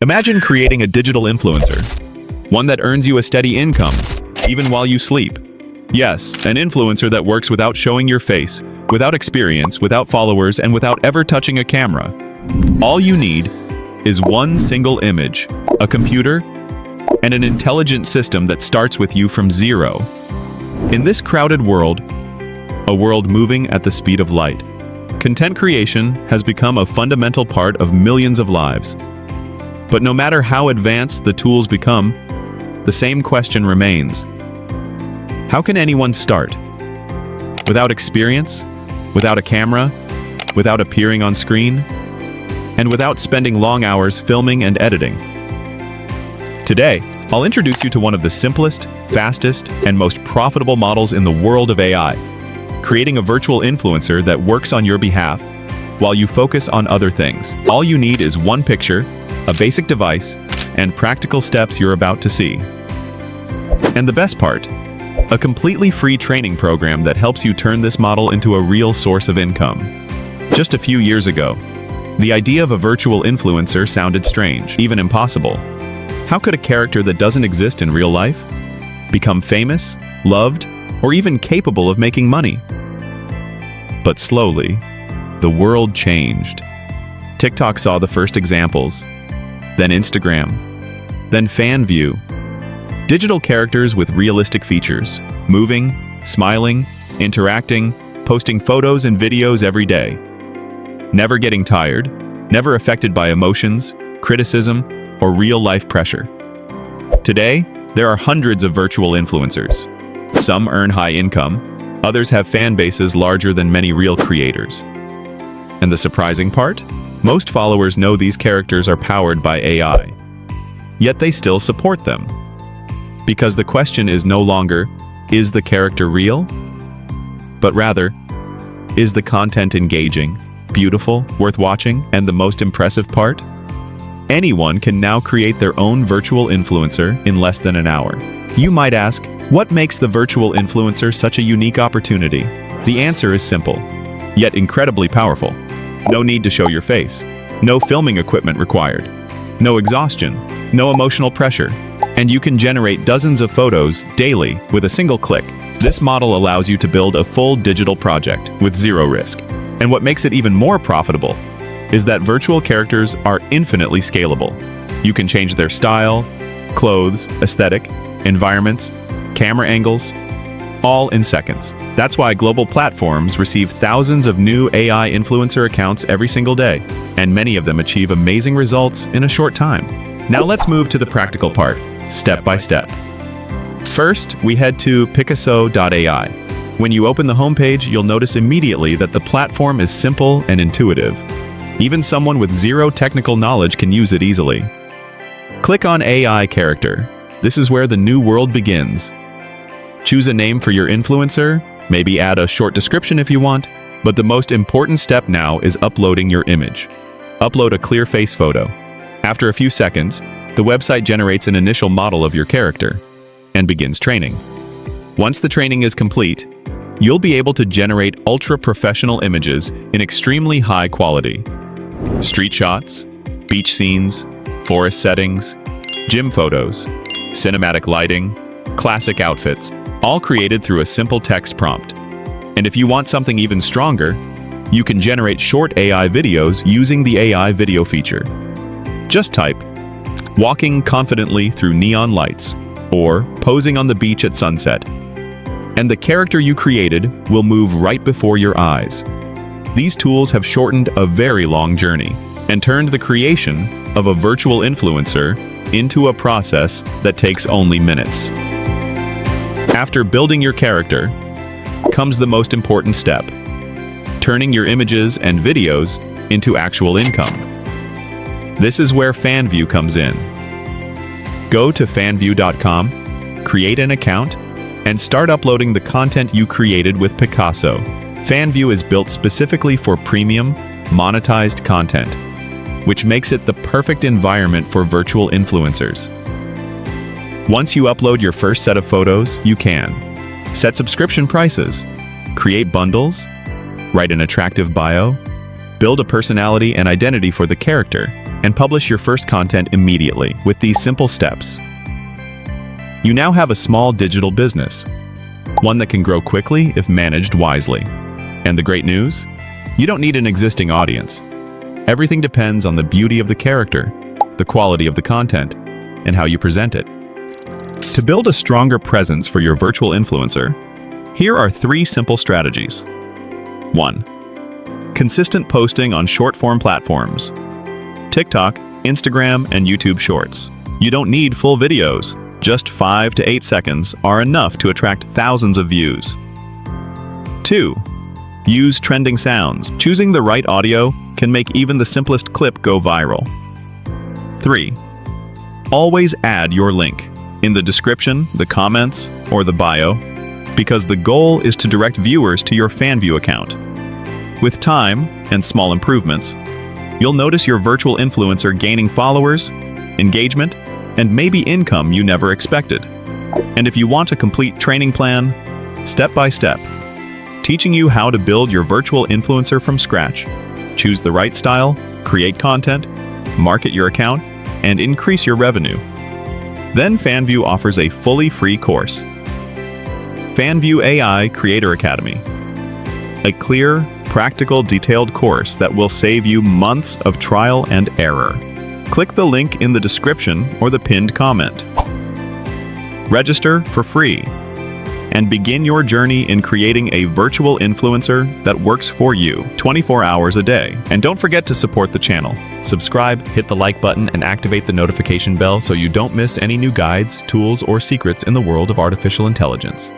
Imagine creating a digital influencer, one that earns you a steady income, even while you sleep. Yes, an influencer that works without showing your face, without experience, without followers, and without ever touching a camera. All you need is one single image, a computer, and an intelligent system that starts with you from zero. In this crowded world, a world moving at the speed of light, content creation has become a fundamental part of millions of lives. But no matter how advanced the tools become, the same question remains. How can anyone start? Without experience, without a camera, without appearing on screen, and without spending long hours filming and editing. Today, I'll introduce you to one of the simplest, fastest, and most profitable models in the world of AI, creating a virtual influencer that works on your behalf while you focus on other things. All you need is one picture, a basic device, and practical steps you're about to see. And the best part, a completely free training program that helps you turn this model into a real source of income. Just a few years ago, the idea of a virtual influencer sounded strange, even impossible. How could a character that doesn't exist in real life become famous, loved, or even capable of making money? But slowly, the world changed. TikTok saw the first examples, then Instagram, then Fanvue. Digital characters with realistic features, moving, smiling, interacting, posting photos and videos every day. Never getting tired, never affected by emotions, criticism, or real-life pressure. Today, there are hundreds of virtual influencers. Some earn high income, others have fan bases larger than many real creators. And the surprising part? Most followers know these characters are powered by AI. Yet they still support them. Because the question is no longer, is the character real? But rather, is the content engaging, beautiful, worth watching, and the most impressive part? Anyone can now create their own virtual influencer in less than an hour. You might ask, what makes the virtual influencer such a unique opportunity? The answer is simple, yet incredibly powerful. No need to show your face. No filming equipment required. No exhaustion. No emotional pressure. And you can generate dozens of photos daily with a single click. This model allows you to build a full digital project with zero risk. And what makes it even more profitable is that virtual characters are infinitely scalable. You can change their style, clothes, aesthetic, environments, camera angles, all in seconds. That's why global platforms receive thousands of new AI influencer accounts every single day, and many of them achieve amazing results in a short time. Now let's move to the practical part, step by step. First, we head to 𝘽𝙐𝙎𝙎. When you open the homepage, you'll notice immediately that the platform is simple and intuitive. Even someone with zero technical knowledge can use it easily. Click on AI character. This is where the new world begins. Choose a name for your influencer, maybe add a short description if you want, but the most important step now is uploading your image. Upload a clear face photo. After a few seconds, the website generates an initial model of your character and begins training. Once the training is complete, you'll be able to generate ultra-professional images in extremely high quality. Street shots, beach scenes, forest settings, gym photos, cinematic lighting, classic outfits, all created through a simple text prompt. And if you want something even stronger, you can generate short AI videos using the AI video feature. Just type, walking confidently through neon lights, or posing on the beach at sunset. And the character you created will move right before your eyes. These tools have shortened a very long journey and turned the creation of a virtual influencer into a process that takes only minutes. After building your character comes the most important step, turning your images and videos into actual income. This is where Fanvue comes in. Go to fanvue.com, create an account, and start uploading the content you created with 𝘽𝙐𝙎𝙎. Fanvue is built specifically for premium, monetized content, which makes it the perfect environment for virtual influencers. Once you upload your first set of photos, you can set subscription prices, create bundles, write an attractive bio, Build a personality and identity for the character, and publish your first content immediately with these simple steps. You now have a small digital business, one that can grow quickly if managed wisely. And the great news? You don't need an existing audience. Everything depends on the beauty of the character, the quality of the content, and how you present it. To build a stronger presence for your virtual influencer, here are 3 simple strategies. 1. Consistent posting on short-form platforms. TikTok, Instagram, and YouTube Shorts. You don't need full videos. Just 5 to 8 seconds are enough to attract thousands of views. 2. Use trending sounds. Choosing the right audio can make even the simplest clip go viral. 3. Always add your link in the description, the comments, or the bio, because the goal is to direct viewers to your Fanvue account. With time and small improvements, you'll notice your virtual influencer gaining followers, engagement, and maybe income you never expected. And if you want a complete training plan, step by step, teaching you how to build your virtual influencer from scratch, choose the right style, create content, market your account, and increase your revenue. Then Fanvue offers a fully free course, Fanvue AI Creator Academy, a clear, practical, detailed course that will save you months of trial and error. Click the link in the description or the pinned comment. Register for free and begin your journey in creating a virtual influencer that works for you 24 hours a day. And don't forget to support the channel. Subscribe, hit the like button, and activate the notification bell so you don't miss any new guides, tools, or secrets in the world of artificial intelligence.